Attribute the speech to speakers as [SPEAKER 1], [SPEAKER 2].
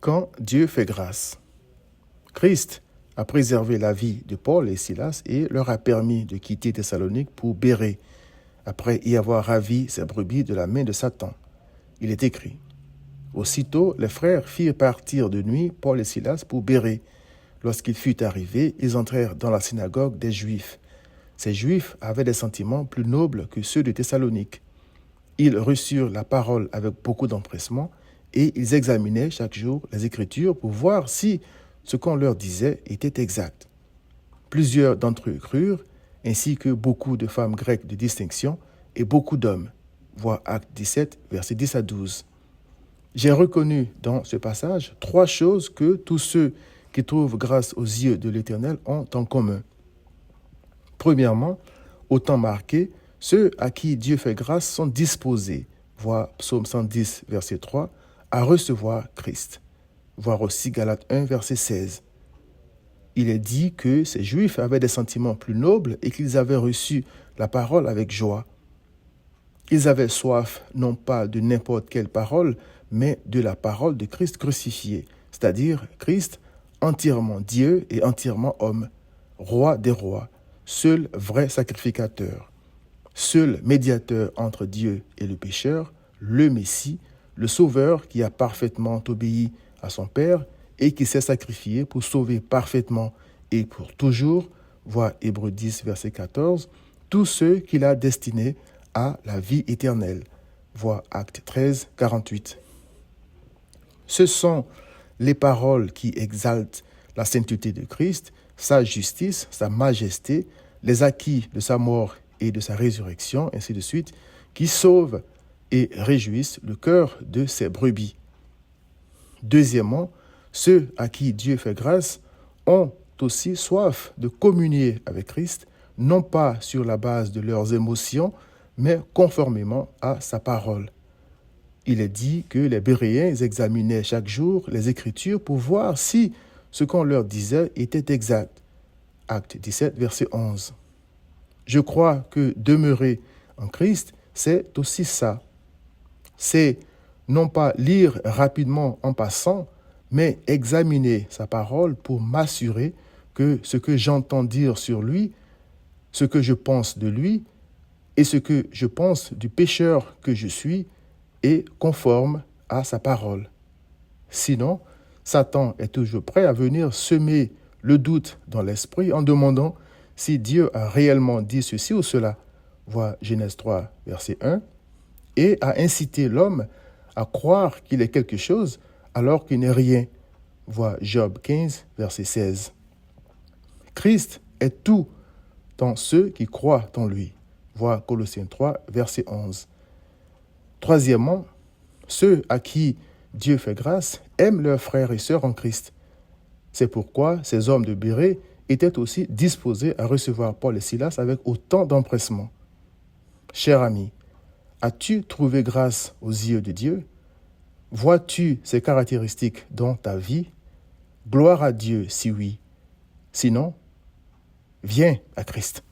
[SPEAKER 1] Quand Dieu fait grâce, Christ a préservé la vie de Paul et Silas et leur a permis de quitter Thessalonique pour Bérée, après y avoir ravi ses brebis de la main de Satan. Il est écrit: Aussitôt, les frères firent partir de nuit Paul et Silas pour Bérée. Lorsqu'il fut arrivé, ils entrèrent dans la synagogue des Juifs. Ces Juifs avaient des sentiments plus nobles que ceux de Thessalonique. Ils reçurent la parole avec beaucoup d'empressement et ils examinaient chaque jour les Écritures pour voir si ce qu'on leur disait était exact. Plusieurs d'entre eux crurent, ainsi que beaucoup de femmes grecques de distinction et beaucoup d'hommes. Voir Acte 17, versets 10 à 12. J'ai reconnu dans ce passage 3 choses que tous ceux qui trouvent grâce aux yeux de l'Éternel ont en commun. Premièrement, au temps marqué, ceux à qui Dieu fait grâce sont disposés, voir Psaume 110, verset 3, à recevoir Christ. Voir aussi Galates 1, verset 16. Il est dit que ces Juifs avaient des sentiments plus nobles et qu'ils avaient reçu la parole avec joie. Ils avaient soif non pas de n'importe quelle parole, mais de la parole de Christ crucifié, c'est-à-dire Christ entièrement Dieu et entièrement homme, roi des rois, seul vrai sacrificateur, seul médiateur entre Dieu et le pécheur, le Messie, le Sauveur qui a parfaitement obéi à son Père et qui s'est sacrifié pour sauver parfaitement et pour toujours, voir Hébreux 10, verset 14, tous ceux qu'il a destinés à la vie éternelle, voir Acte 13, 48. Ce sont les paroles qui exaltent la sainteté de Christ, sa justice, sa majesté, les acquis de sa mort et de sa résurrection, ainsi de suite, qui sauvent et réjouissent le cœur de ses brebis. Deuxièmement, ceux à qui Dieu fait grâce ont aussi soif de communier avec Christ, non pas sur la base de leurs émotions, mais conformément à sa parole. Il est dit que les Béréens examinaient chaque jour les Écritures pour voir si ce qu'on leur disait était exact. Acte 17, verset 11. Je crois que demeurer en Christ, c'est aussi ça. C'est non pas lire rapidement en passant, mais examiner sa parole pour m'assurer que ce que j'entends dire sur lui, ce que je pense de lui et ce que je pense du pécheur que je suis est conforme à sa parole. Sinon, Satan est toujours prêt à venir semer le doute dans l'esprit en demandant si Dieu a réellement dit ceci ou cela, voir Genèse 3, verset 1, et à inciter l'homme à croire qu'il est quelque chose alors qu'il n'est rien, voir Job 15, verset 16. Christ est tout dans ceux qui croient en lui, voir Colossiens 3, verset 11. Troisièmement, ceux à qui Dieu fait grâce aiment leurs frères et sœurs en Christ. C'est pourquoi ces hommes de Bérée étaient aussi disposés à recevoir Paul et Silas avec autant d'empressement. Cher ami, as-tu trouvé grâce aux yeux de Dieu? Vois-tu ces caractéristiques dans ta vie? Gloire à Dieu si oui. Sinon, viens à Christ.